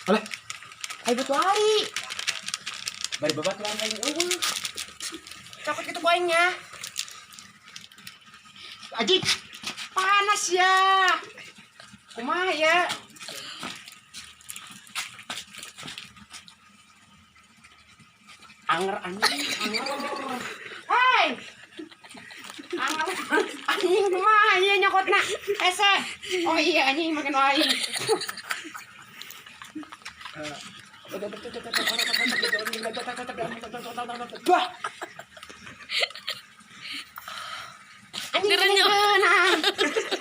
Oleh. Ay betul hari. Bari babatuan lain eueuh. Takut itu poinnya. Aji. Panas ya. Kumaha ya? Anger anjing, anger. Hei. Anger anjing kumaha ieu nyokotna? Ese. Oh iya anjing makin lain. Wah. Anjing keunaan.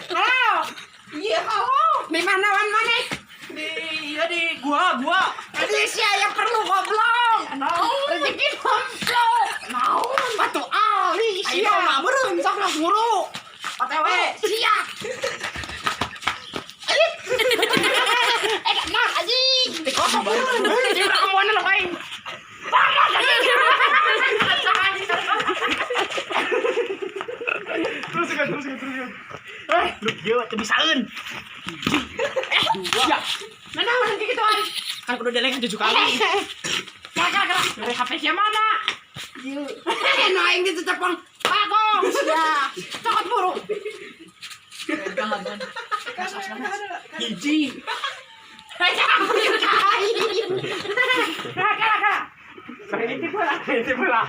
Halo. Iya, halo. Di mana wan mana? Di gua. Tadi si aya perlu goblok. Rezeki goblok. Naon batu ali sia. Ayo mah meureun Sok lah guru. OTW siap. Nah anjing. Dikosong meureun. Di ramuan lo kain. Panas anjing. Terus. Lu dia teu bisaeun. Ya. Mana orang kayak gituan? Kan kudu deleng 7 kali. Gara-gara dari HP siapa mana? Iya. No aing ditutupan. Bagong. Ya. Takut buru. Hiji. Ini pula.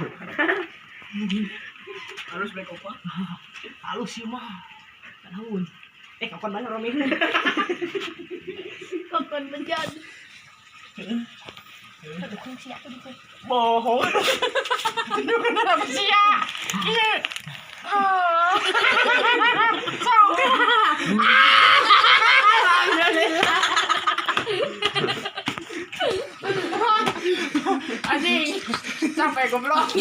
Harus baik apa? Halus sih mah. Tahun. Kapan mana Romi? Kapan menjadi? Bohong. Itu kenapa sia? Iya. Sok. Anjing. Sampai goblok.